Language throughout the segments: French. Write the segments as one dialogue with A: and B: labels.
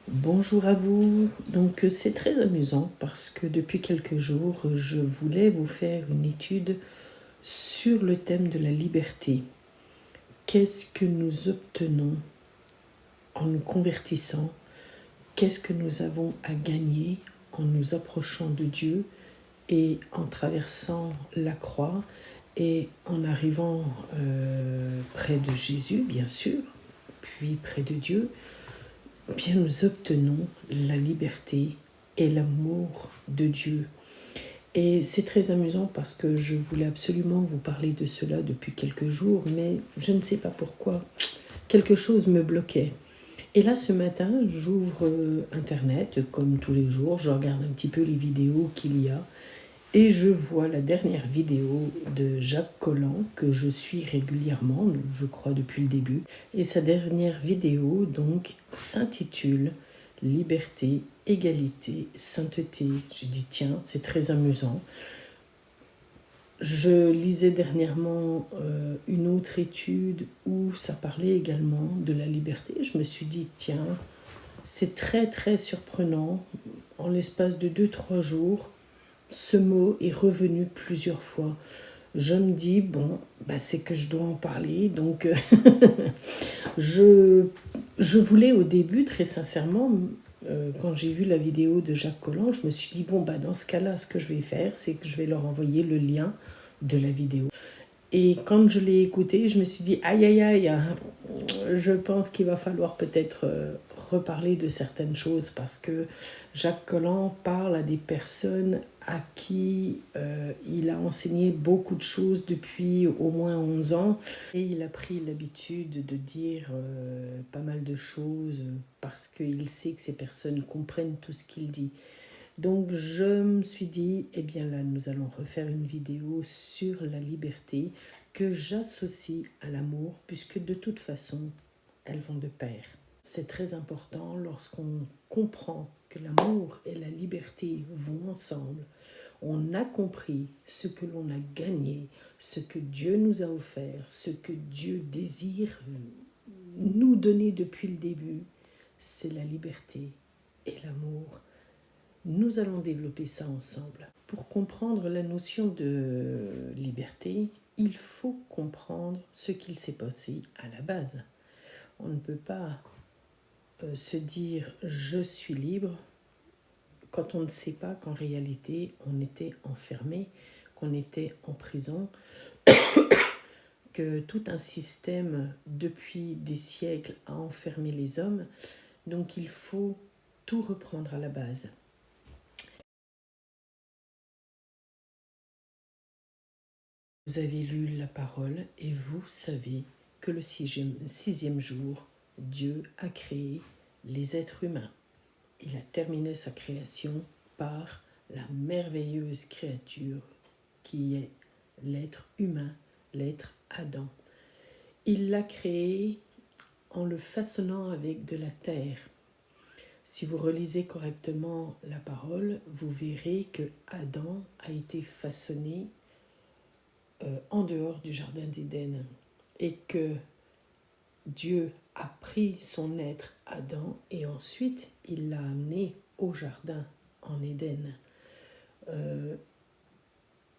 A: Bonjour à vous. Donc c'est très amusant parce que depuis quelques jours, je voulais vous faire une étude sur le thème de la liberté. Qu'est-ce que nous obtenons en nous convertissant? Qu'est-ce que nous avons à gagner en nous approchant de Dieu et en traversant la croix et en arrivant près de Jésus, bien sûr, puis près de Dieu? Bien, nous obtenons la liberté et l'amour de Dieu. Et c'est très amusant parce que je voulais absolument vous parler de cela depuis quelques jours, mais je ne sais pas pourquoi. Quelque chose me bloquait. Et là, ce matin, j'ouvre Internet, comme tous les jours, je regarde un petit peu les vidéos qu'il y a, et je vois la dernière vidéo de Jacques Collin, que je suis régulièrement, je crois depuis le début. Et sa dernière vidéo, donc, s'intitule Liberté, égalité, sainteté. J'ai dit, tiens, c'est très amusant. Je lisais dernièrement une autre étude où ça parlait également de la liberté. Je me suis dit, tiens, c'est très très surprenant. En l'espace de 2-3 jours, ce mot est revenu plusieurs fois. Je me dis, bon, bah c'est que je dois en parler. Donc, je, je voulais au début, très sincèrement, quand j'ai vu la vidéo de Jacques Collin, je me suis dit, bon, bah dans ce cas-là, ce que je vais faire, c'est que je vais leur envoyer le lien de la vidéo. Et quand je l'ai écouté, je me suis dit, aïe, aïe, aïe, je pense qu'il va falloir peut-être reparler de certaines choses parce que Jacques Collin parle à des personnes à qui il a enseigné beaucoup de choses depuis au moins 11 ans et il a pris l'habitude de dire pas mal de choses parce qu'il sait que ces personnes comprennent tout ce qu'il dit. Donc je me suis dit, eh bien là, nous allons refaire une vidéo sur la liberté que j'associe à l'amour, puisque de toute façon, elles vont de pair. C'est très important lorsqu'on comprend que l'amour et la liberté vont ensemble. On a compris ce que l'on a gagné, ce que Dieu nous a offert, ce que Dieu désire nous donner depuis le début, c'est la liberté et l'amour. Nous allons développer ça ensemble. Pour comprendre la notion de liberté, il faut comprendre ce qu'il s'est passé à la base. On ne peut pas se dire je suis libre quand on ne sait pas qu'en réalité on était enfermé, qu'on était en prison, que tout un système depuis des siècles a enfermé les hommes. Donc il faut tout reprendre à la base. Vous avez lu la parole et vous savez que le sixième jour, Dieu a créé les êtres humains. Il a terminé sa création par la merveilleuse créature qui est l'être humain, l'être Adam. Il l'a créé en le façonnant avec de la terre. Si vous relisez correctement la parole, vous verrez que Adam a été façonné en dehors du jardin d'Éden et que Dieu a pris son être Adam et ensuite il l'a amené au jardin en Éden.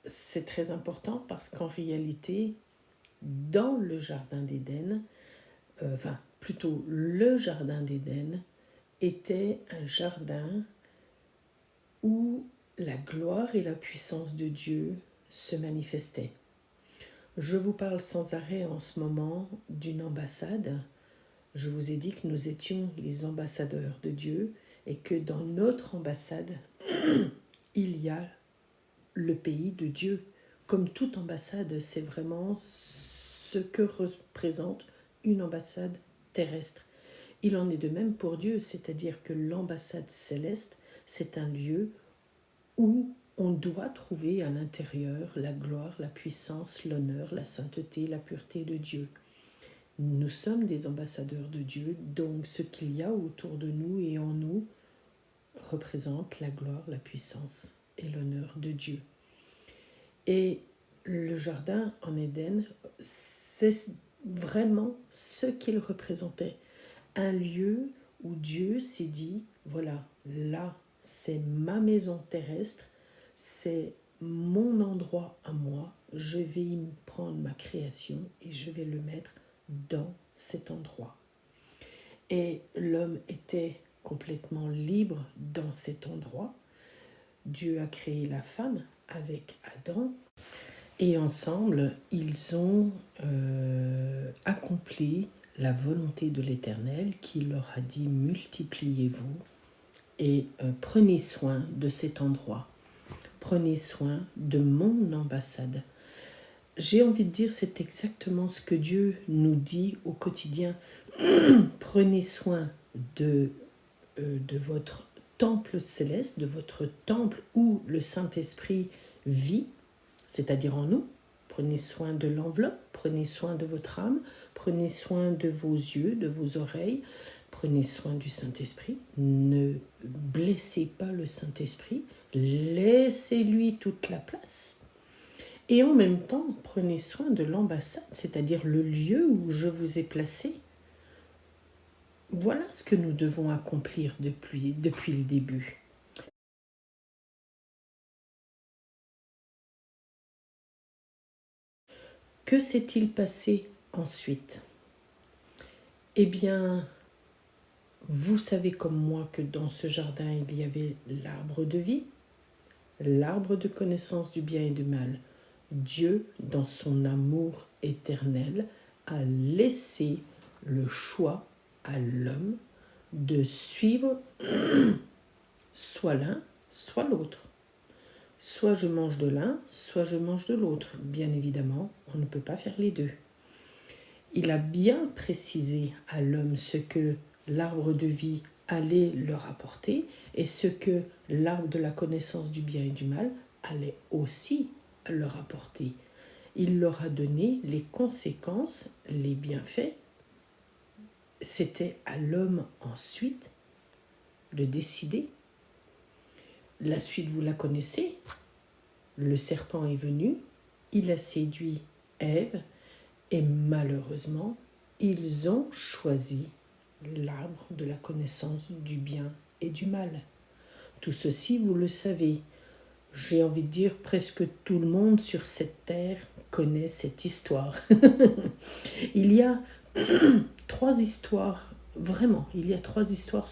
A: C'est très important parce qu'en réalité, dans le jardin d'Éden, plutôt le jardin d'Éden était un jardin où la gloire et la puissance de Dieu se manifestaient. Je vous parle sans arrêt en ce moment d'une ambassade. Je vous ai dit que nous étions les ambassadeurs de Dieu et que dans notre ambassade, il y a le pays de Dieu. Comme toute ambassade, c'est vraiment ce que représente une ambassade terrestre. Il en est de même pour Dieu, c'est-à-dire que l'ambassade céleste, c'est un lieu où on doit trouver à l'intérieur la gloire, la puissance, l'honneur, la sainteté, la pureté de Dieu. Nous sommes des ambassadeurs de Dieu, donc ce qu'il y a autour de nous et en nous représente la gloire, la puissance et l'honneur de Dieu. Et le jardin en Éden, c'est vraiment ce qu'il représentait. Un lieu où Dieu s'est dit, voilà, là, c'est ma maison terrestre, c'est mon endroit à moi, je vais y prendre ma création et je vais le mettre dans cet endroit. Et l'homme était complètement libre dans cet endroit. Dieu a créé la femme avec Adam et ensemble, ils ont accompli la volonté de l'Éternel qui leur a dit multipliez-vous et prenez soin de cet endroit. Prenez soin de mon ambassade. J'ai envie de dire, c'est exactement ce que Dieu nous dit au quotidien. Prenez soin de votre temple céleste, de votre temple où le Saint-Esprit vit, c'est-à-dire en nous. Prenez soin de l'enveloppe, prenez soin de votre âme, prenez soin de vos yeux, de vos oreilles, prenez soin du Saint-Esprit. Ne blessez pas le Saint-Esprit, laissez-lui toute la place. Et en même temps, prenez soin de l'ambassade, c'est-à-dire le lieu où je vous ai placé. Voilà ce que nous devons accomplir depuis le début. Que s'est-il passé ensuite? Eh bien, vous savez comme moi que dans ce jardin, il y avait l'arbre de vie, l'arbre de connaissance du bien et du mal. Dieu, dans son amour éternel, a laissé le choix à l'homme de suivre soit l'un, soit l'autre. Soit je mange de l'un, soit je mange de l'autre. Bien évidemment, on ne peut pas faire les deux. Il a bien précisé à l'homme ce que l'arbre de vie allait leur apporter et ce que l'arbre de la connaissance du bien et du mal allait aussi leur apporter. Il leur a donné les conséquences, les bienfaits. C'était à l'homme ensuite de décider. La suite, vous la connaissez. Le serpent est venu, il a séduit Ève et malheureusement, ils ont choisi l'arbre de la connaissance du bien et du mal. Tout ceci, vous le savez. J'ai envie de dire presque tout le monde sur cette terre connaît cette histoire. Il y a 3 histoires, vraiment, il y a 3 histoires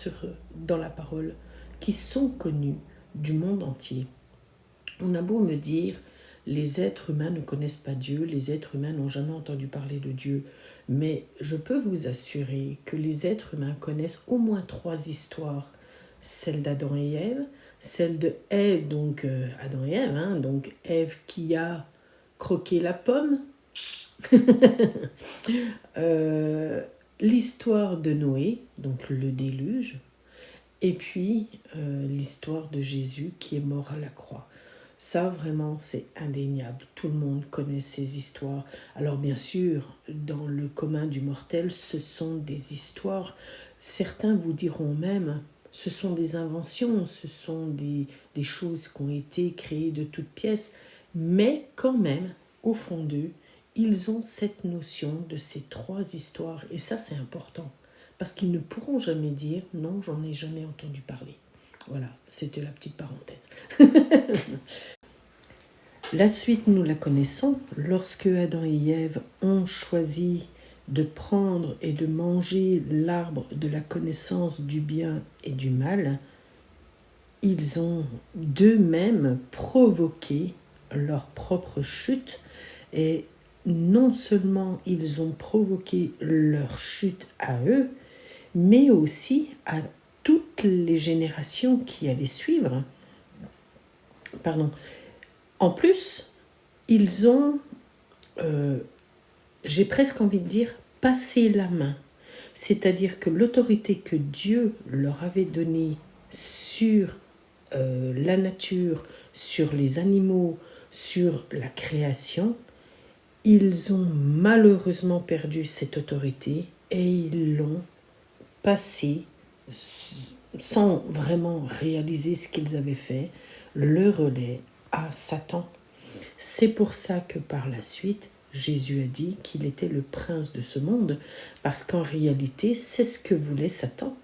A: dans la parole qui sont connues du monde entier. On a beau me dire, les êtres humains ne connaissent pas Dieu, les êtres humains n'ont jamais entendu parler de Dieu, mais je peux vous assurer que les êtres humains connaissent au moins 3 histoires. Celle d'Adam et Ève, celle de Ève, donc Adam et Ève, donc Ève qui a croqué la pomme, l'histoire de Noé, donc le déluge, et puis l'histoire de Jésus qui est mort à la croix. Ça, vraiment, c'est indéniable. Tout le monde connaît ces histoires. Alors, bien sûr, dans le commun du mortel, ce sont des histoires. Certains vous diront même, ce sont des inventions, ce sont des choses qui ont été créées de toutes pièces. Mais quand même, au fond d'eux, ils ont cette notion de ces 3 histoires. Et ça, c'est important. Parce qu'ils ne pourront jamais dire, non, j'en ai jamais entendu parler. Voilà, c'était la petite parenthèse. La suite, nous la connaissons. Lorsque Adam et Ève ont choisi de prendre et de manger l'arbre de la connaissance du bien et du mal, ils ont d'eux-mêmes provoqué leur propre chute. Et non seulement ils ont provoqué leur chute à eux, mais aussi à toutes les générations qui allaient suivre. En plus, ils ont, j'ai presque envie de dire, passé la main. C'est-à-dire que l'autorité que Dieu leur avait donnée sur la nature, sur les animaux, sur la création, ils ont malheureusement perdu cette autorité et ils l'ont passée sans vraiment réaliser ce qu'ils avaient fait, le relais à Satan. C'est pour ça que par la suite, Jésus a dit qu'il était le prince de ce monde, parce qu'en réalité, c'est ce que voulait Satan.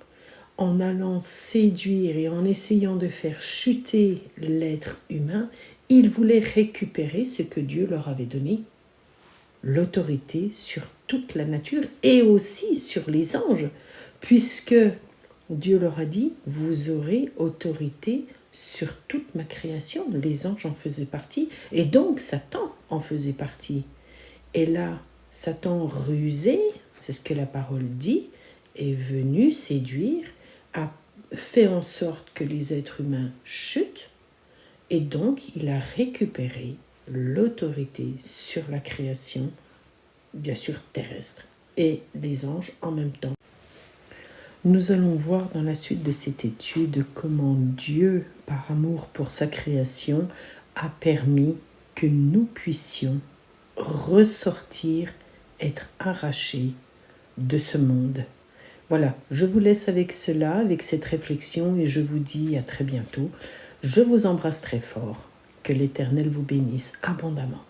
A: en allant séduire et en essayant de faire chuter l'être humain, ils voulaient récupérer ce que Dieu leur avait donné, l'autorité sur toute la nature et aussi sur les anges, puisque Dieu leur a dit, vous aurez autorité sur toute ma création. Les anges en faisaient partie, et donc Satan en faisait partie. Et là, Satan rusé, c'est ce que la parole dit, est venu séduire, a fait en sorte que les êtres humains chutent, et donc il a récupéré l'autorité sur la création, bien sûr terrestre, et les anges en même temps. Nous allons voir dans la suite de cette étude comment Dieu, par amour pour sa création, a permis que nous puissions ressortir, être arrachés de ce monde. Voilà, je vous laisse avec cela, avec cette réflexion, et je vous dis à très bientôt. Je vous embrasse très fort. Que l'Éternel vous bénisse abondamment.